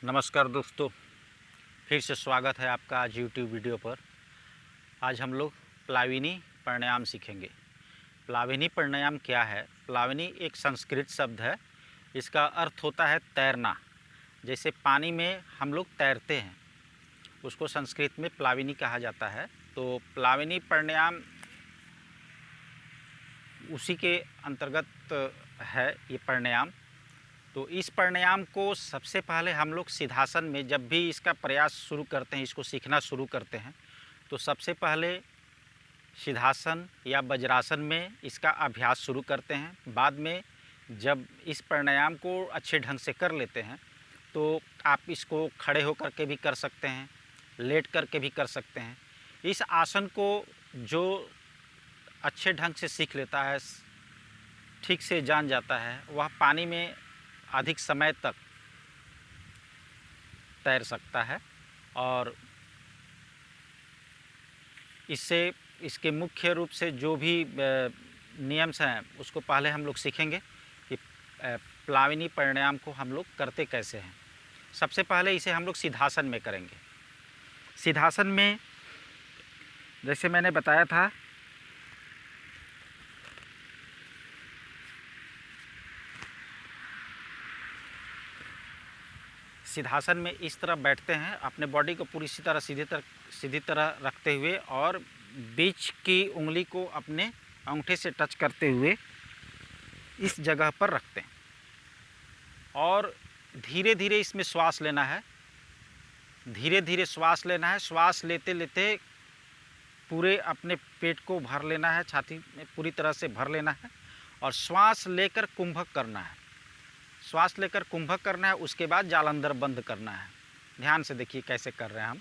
नमस्कार दोस्तों, फिर से स्वागत है आपका आज यूट्यूब वीडियो पर। आज हम लोग प्लाविनी प्राणायाम सीखेंगे। प्लाविनी प्राणायाम क्या है? प्लाविनी एक संस्कृत शब्द है। इसका अर्थ होता है तैरना। जैसे पानी में हम लोग तैरते हैं, उसको संस्कृत में प्लाविनी कहा जाता है। तो प्लाविनी प्राणायाम उसी के अंतर्गत है ये प्राणायाम। तो इस प्राणायाम को सबसे पहले हम लोग सिद्धासन में जब भी इसका प्रयास शुरू करते हैं, इसको सीखना शुरू करते हैं, तो सबसे पहले सिद्धासन या वज्रासन में इसका अभ्यास शुरू करते हैं। बाद में जब इस प्राणायाम को अच्छे ढंग से कर लेते हैं तो आप इसको खड़े होकर के भी कर सकते हैं, लेट कर के भी कर सकते हैं। इस आसन को जो अच्छे ढंग से सीख लेता है, ठीक से जान जाता है, वह पानी में अधिक समय तक तैर सकता है। और इससे इसके मुख्य रूप से जो भी नियम्स हैं उसको पहले हम लोग सीखेंगे कि प्लाविनी प्राणायाम को हम लोग करते कैसे हैं। सबसे पहले इसे हम लोग सिद्धासन में करेंगे। सिद्धासन में जैसे मैंने बताया था, सिद्धासन में इस तरह बैठते हैं, अपने बॉडी को पूरी सीधी तरह रखते हुए और बीच की उंगली को अपने अंगूठे से टच करते हुए इस जगह पर रखते हैं और धीरे धीरे इसमें श्वास लेना है। धीरे धीरे श्वास लेना है। श्वास लेते लेते पूरे अपने पेट को भर लेना है, छाती में पूरी तरह से भर लेना है और श्वास लेकर कुंभक करना है। श्वास लेकर कुंभक करना है, उसके बाद जालंधर बंद करना है। ध्यान से देखिए कैसे कर रहे हैं हम।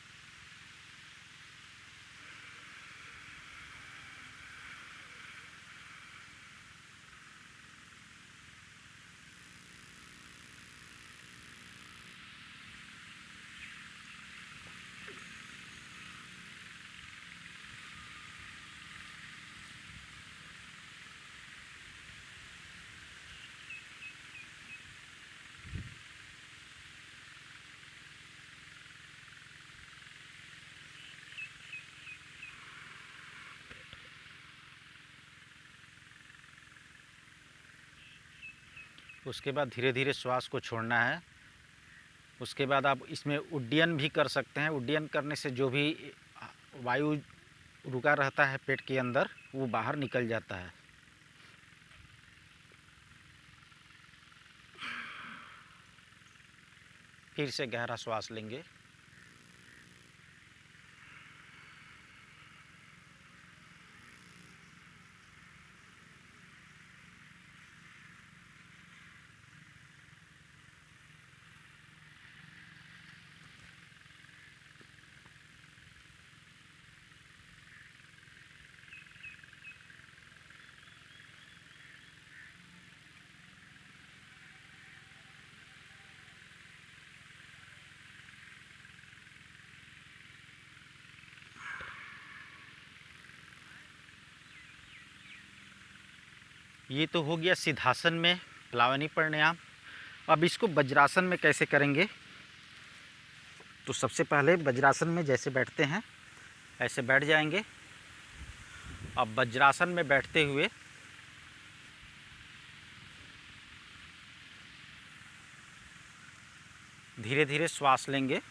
उसके बाद धीरे धीरे श्वास को छोड़ना है। उसके बाद आप इसमें उड्डयन भी कर सकते हैं। उड्डयन करने से जो भी वायु रुका रहता है पेट के अंदर, वो बाहर निकल जाता है। फिर से गहरा श्वास लेंगे। ये तो हो गया सिद्धासन में प्लावनी प्राणायाम। अब इसको वज्रासन में कैसे करेंगे? तो सबसे पहले वज्रासन में जैसे बैठते हैं ऐसे बैठ जाएंगे। अब वज्रासन में बैठते हुए धीरे धीरे श्वास लेंगे।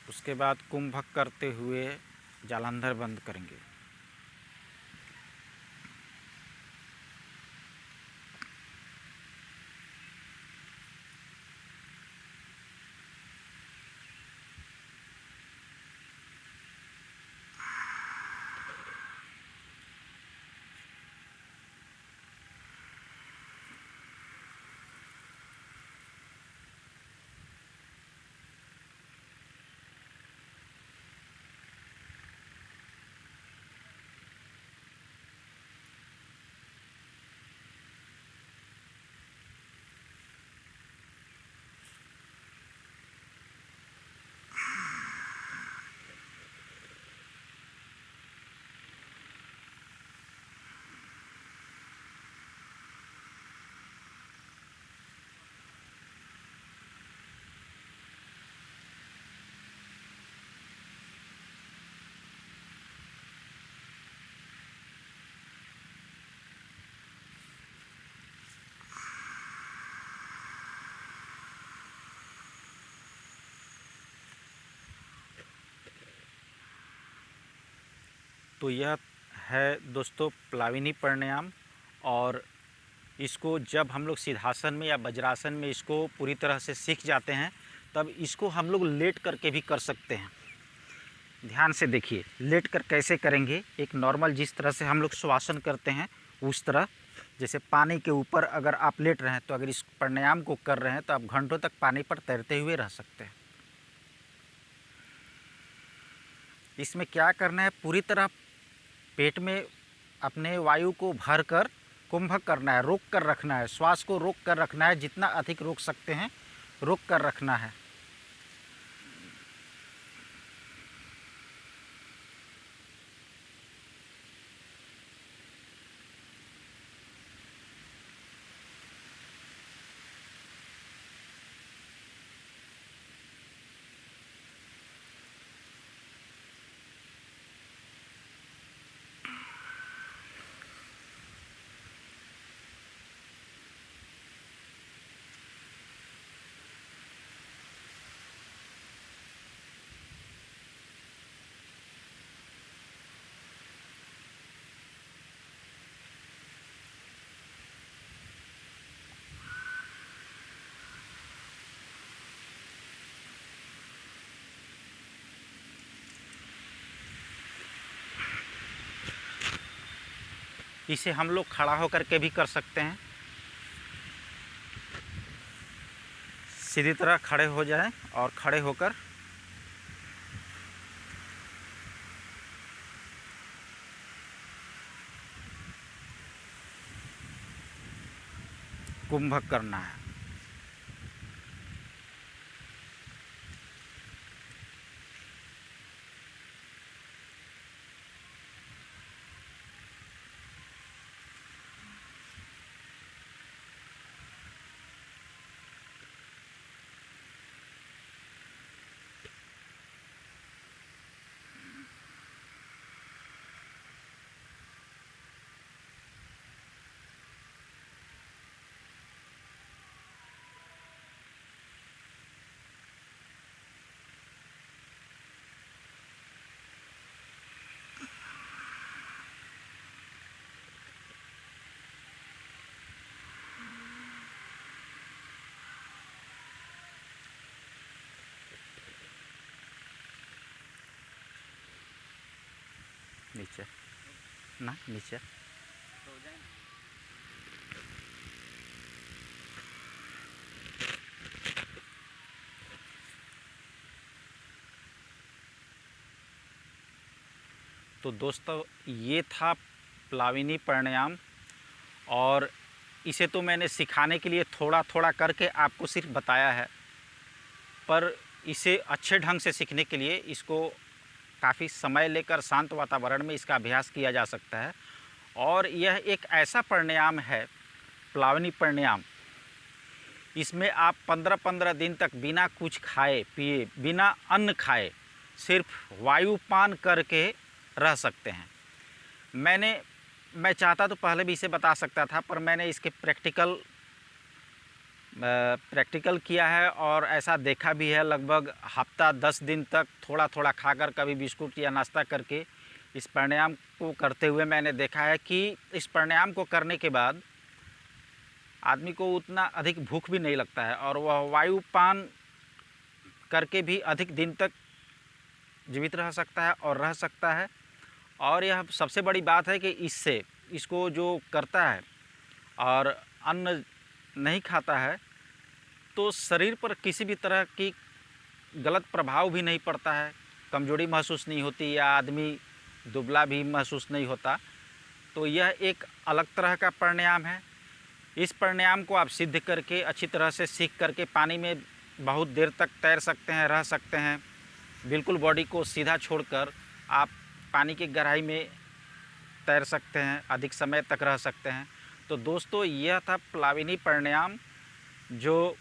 उसके बाद कुंभक करते हुए जालंधर बंद करेंगे। तो यह है दोस्तों प्लाविनी प्राणायाम। और इसको जब हम लोग सिद्धासन में या वज्रासन में इसको पूरी तरह से सीख जाते हैं, तब इसको हम लोग लेट करके भी कर सकते हैं। ध्यान से देखिए, लेट कर कैसे करेंगे। एक नॉर्मल जिस तरह से हम लोग श्वासन करते हैं उस तरह, जैसे पानी के ऊपर अगर आप लेट रहे हैं, तो अगर इस प्राणायाम को कर रहे हैं तो आप घंटों तक पानी पर तैरते हुए रह सकते हैं। इसमें क्या करना है, पूरी तरह पेट में अपने वायु को भर कर कुंभक करना है, रोक कर रखना है, श्वास को रोक कर रखना है, जितना अधिक रोक सकते हैं रोक कर रखना है। इसे हम लोग खड़ा होकर के भी कर सकते हैं। सीधी तरह खड़े हो जाएं और खड़े होकर कुंभक करना है। नीचे ना, नीचे तो दोस्तों ये था प्लाविनी प्राणायाम। और इसे तो मैंने सिखाने के लिए थोड़ा थोड़ा करके आपको सिर्फ बताया है, पर इसे अच्छे ढंग से सीखने के लिए इसको काफ़ी समय लेकर शांत वातावरण में इसका अभ्यास किया जा सकता है। और यह एक ऐसा प्राणायाम है, प्लाविनी प्राणायाम, इसमें आप 15-15 दिन तक बिना कुछ खाए पिए, बिना अन्न खाए, सिर्फ वायुपान करके रह सकते हैं। मैं चाहता तो पहले भी इसे बता सकता था, पर मैंने इसके प्रैक्टिकल किया है और ऐसा देखा भी है। लगभग हफ्ता 10 दिन तक थोड़ा थोड़ा खाकर, कभी बिस्कुट या नाश्ता करके इस प्राणायाम को करते हुए मैंने देखा है कि इस प्राणायाम को करने के बाद आदमी को उतना अधिक भूख भी नहीं लगता है और वह वायुपान करके भी अधिक दिन तक जीवित रह सकता है और रह सकता है। और यह सबसे बड़ी बात है कि इसको जो करता है और अन्न नहीं खाता है, तो शरीर पर किसी भी तरह की गलत प्रभाव भी नहीं पड़ता है, कमजोरी महसूस नहीं होती या आदमी दुबला भी महसूस नहीं होता। तो यह एक अलग तरह का प्राणायाम है। इस प्राणायाम को आप सिद्ध करके, अच्छी तरह से सीख करके पानी में बहुत देर तक तैर सकते हैं, रह सकते हैं। बिल्कुल बॉडी को सीधा छोड़कर आप पानी की गहराई में तैर सकते हैं, अधिक समय तक रह सकते हैं। तो दोस्तों यह था प्लाविनी प्राणायाम, जो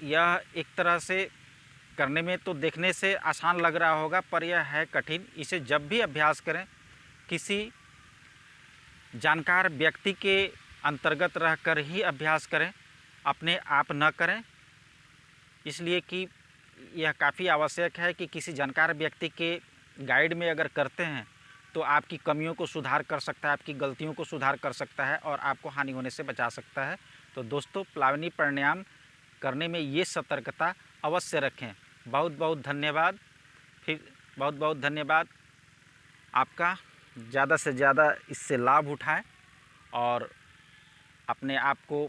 यह एक तरह से करने में तो देखने से आसान लग रहा होगा, पर यह है कठिन। इसे जब भी अभ्यास करें, किसी जानकार व्यक्ति के अंतर्गत रहकर ही अभ्यास करें, अपने आप न करें। इसलिए कि यह काफ़ी आवश्यक है कि किसी जानकार व्यक्ति के गाइड में अगर करते हैं तो आपकी कमियों को सुधार कर सकता है, आपकी गलतियों को सुधार कर सकता है और आपको हानि होने से बचा सकता है। तो दोस्तों, प्लावनी प्राणायाम करने में ये सतर्कता अवश्य रखें। बहुत बहुत धन्यवाद। फिर बहुत बहुत धन्यवाद आपका। ज़्यादा से ज़्यादा इससे लाभ उठाएं और अपने आप को